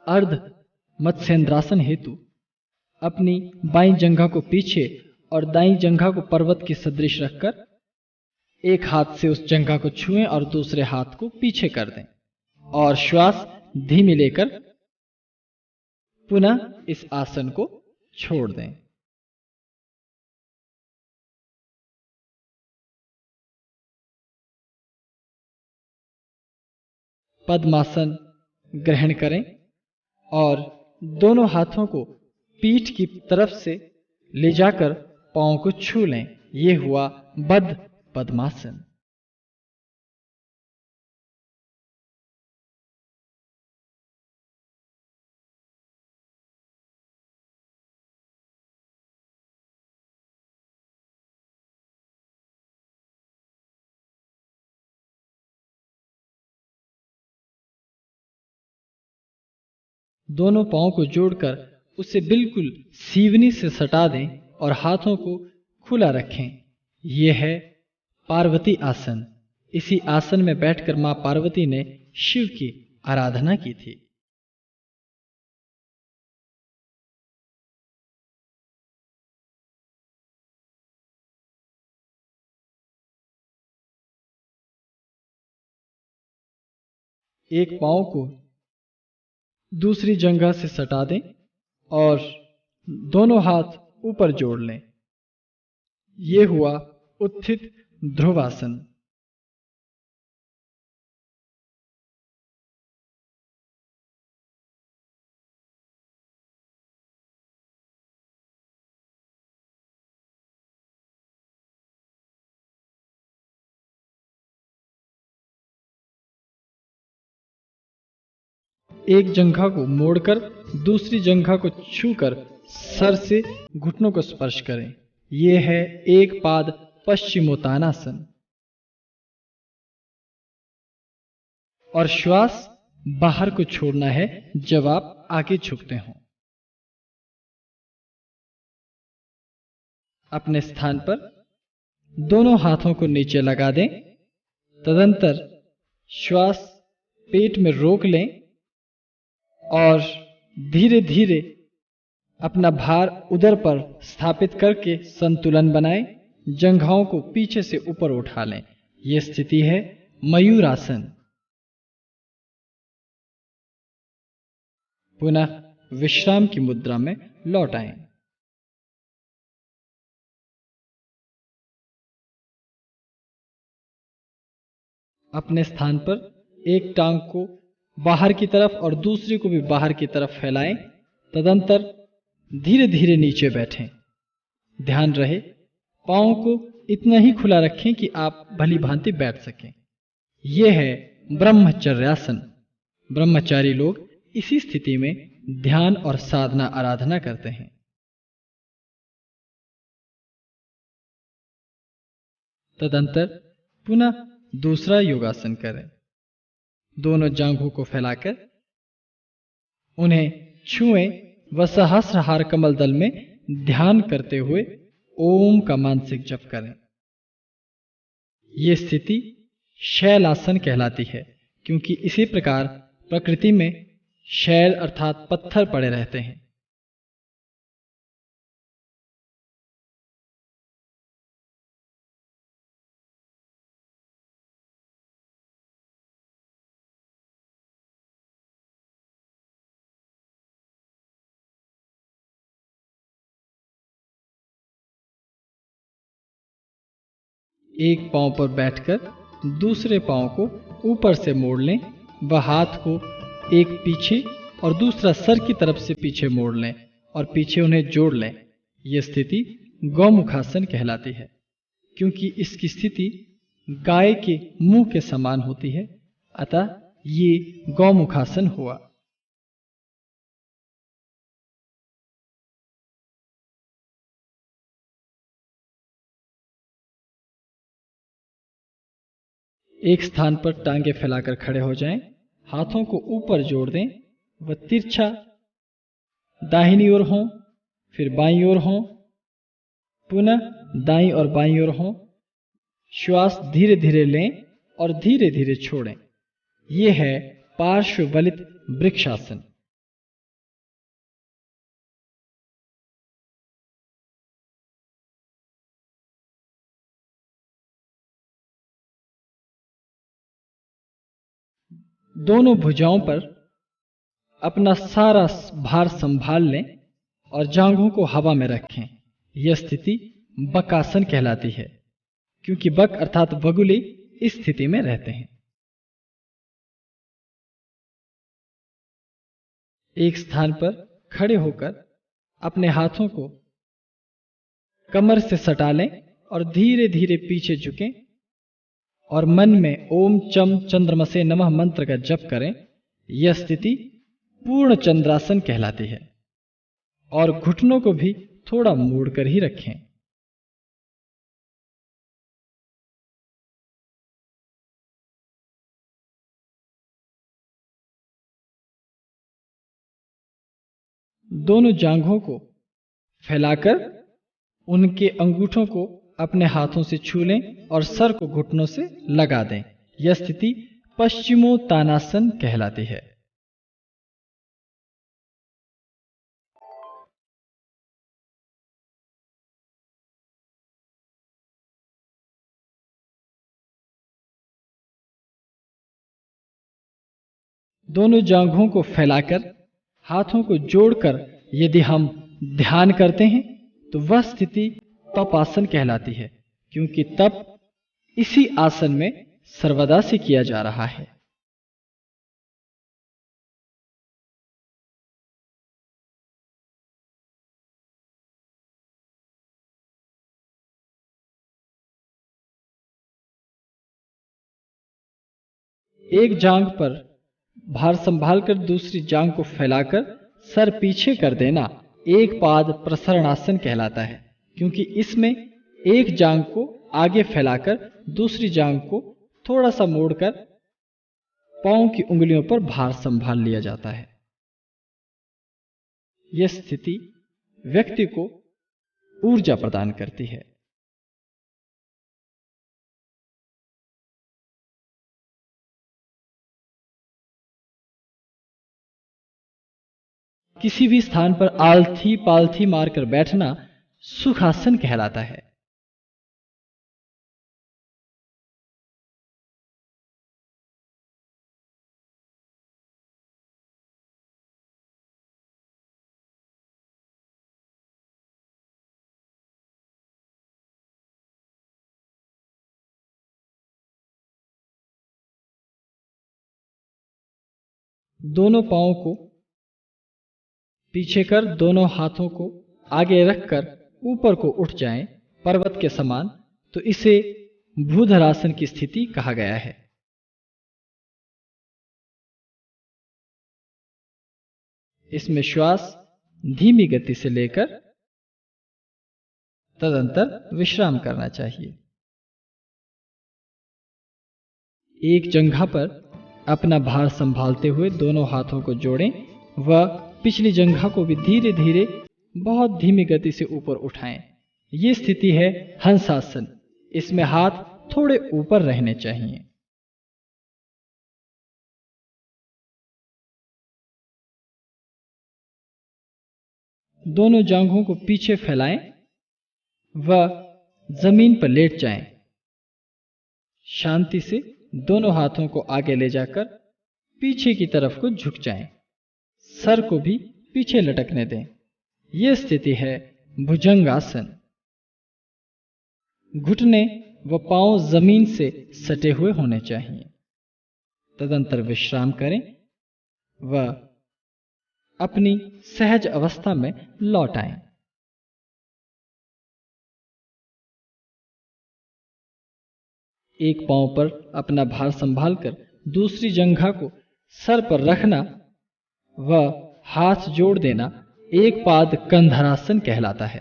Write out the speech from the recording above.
अर्ध मत्स्येंद्रासन हेतु अपनी बाईं जंघा को पीछे और दाईं जंघा को पर्वत की सदृश रखकर एक हाथ से उस जंघा को छुएं और दूसरे हाथ को पीछे कर दें और श्वास धीमी लेकर पुनः इस आसन को छोड़ दें। पद्मासन ग्रहण करें और दोनों हाथों को पीठ की तरफ से ले जाकर पांव को छू लें। यह हुआ बद्ध पद्मासन। दोनों पांव को जोड़कर उसे बिल्कुल सीवनी से सटा दें और हाथों को खुला रखें। यह है पार्वती आसन। इसी आसन में बैठकर मां पार्वती ने शिव की आराधना की थी। एक पांव को दूसरी जंघा से सटा दें और दोनों हाथ ऊपर जोड़ लें। यह हुआ उत्थित ध्रुवासन। एक जंघा को मोड़कर दूसरी जंघा को छूकर सर से घुटनों को स्पर्श करें। यह है एक पाद पश्चिमोत्तानासन। और श्वास बाहर को छोड़ना है जब आप आगे झुकते हो। अपने स्थान पर दोनों हाथों को नीचे लगा दें। तदंतर श्वास पेट में रोक लें और धीरे धीरे अपना भार उदर पर स्थापित करके संतुलन बनाएं। जंघाओं को पीछे से ऊपर उठा लें। यह स्थिति है मयूरासन। पुनः विश्राम की मुद्रा में लौट आएं। अपने स्थान पर एक टांग को बाहर की तरफ और दूसरी को भी बाहर की तरफ फैलाएं। तदंतर धीरे धीरे नीचे बैठें। ध्यान रहे पांव को इतना ही खुला रखें कि आप भली भांति बैठ सकें। यह है ब्रह्मचर्यासन। ब्रह्मचारी लोग इसी स्थिति में ध्यान और साधना आराधना करते हैं। तदंतर पुनः दूसरा योगासन करें। दोनों जांघों को फैलाकर उन्हें छुएं व सहस्रहार कमल दल में ध्यान करते हुए ओम का मानसिक जप करें। यह स्थिति शैलासन कहलाती है, क्योंकि इसी प्रकार प्रकृति में शैल अर्थात पत्थर पड़े रहते हैं। एक पांव पर बैठकर दूसरे पांव को ऊपर से मोड़ लें व हाथ को एक पीछे और दूसरा सर की तरफ से पीछे मोड़ लें और पीछे उन्हें जोड़ लें। यह स्थिति गौमुखासन कहलाती है, क्योंकि इसकी स्थिति गाय के मुंह के समान होती है। अतः ये गौमुखासन हुआ। एक स्थान पर टांगे फैलाकर खड़े हो जाएं। हाथों को ऊपर जोड़ दें व तिरछा दाहिनी ओर हों, फिर बाईं ओर हों, पुनः दाईं और बाईं ओर हों। श्वास धीरे धीरे लें और धीरे धीरे छोड़ें। यह है पार्श्व वलित वृक्षासन। दोनों भुजाओं पर अपना सारा भार संभाल लें और जांघों को हवा में रखें। यह स्थिति बकासन कहलाती है, क्योंकि बक अर्थात बगुले इस स्थिति में रहते हैं। एक स्थान पर खड़े होकर अपने हाथों को कमर से सटा लें और धीरे धीरे पीछे झुकें और मन में ओम चम चंद्रमसे नमः मंत्र का जप करें। यह स्थिति पूर्ण चंद्रासन कहलाती है। और घुटनों को भी थोड़ा मोड़कर ही रखें। दोनों जांघों को फैलाकर उनके अंगूठों को अपने हाथों से छू लें और सर को घुटनों से लगा दें। यह स्थिति पश्चिमोत्तानासन कहलाती है। दोनों जांघों को फैलाकर हाथों को जोड़कर यदि हम ध्यान करते हैं तो वह स्थिति तपासन कहलाती है, क्योंकि तप इसी आसन में सर्वदा से किया जा रहा है। एक जांघ पर भार संभालकर दूसरी जांघ को फैलाकर सर पीछे कर देना एक पाद प्रसरणासन कहलाता है, क्योंकि इसमें एक जांघ को आगे फैलाकर दूसरी जांघ को थोड़ा सा मोड़कर पांव की उंगलियों पर भार संभाल लिया जाता है। यह स्थिति व्यक्ति को ऊर्जा प्रदान करती है। किसी भी स्थान पर आलथी पालथी मारकर बैठना सुखासन कहलाता है। दोनों पांवों को पीछे कर दोनों हाथों को आगे रखकर ऊपर को उठ जाएं पर्वत के समान, तो इसे भूधरासन की स्थिति कहा गया है। इसमें श्वास धीमी गति से लेकर तदंतर विश्राम करना चाहिए। एक जंघा पर अपना भार संभालते हुए दोनों हाथों को जोड़ें व पिछली जंघा को भी धीरे धीरे बहुत धीमी गति से ऊपर उठाएं। ये स्थिति है हंसासन। इसमें हाथ थोड़े ऊपर रहने चाहिए। दोनों जांघों को पीछे फैलाएं व जमीन पर लेट जाएं। शांति से दोनों हाथों को आगे ले जाकर पीछे की तरफ को झुक जाएं। सर को भी पीछे लटकने दें। यह स्थिति है भुजंगासन। घुटने व पांव जमीन से सटे हुए होने चाहिए। तदंतर विश्राम करें व अपनी सहज अवस्था में लौट आएं। एक पांव पर अपना भार संभालकर दूसरी जंघा को सर पर रखना व हाथ जोड़ देना एक पाद कंधरासन कहलाता है।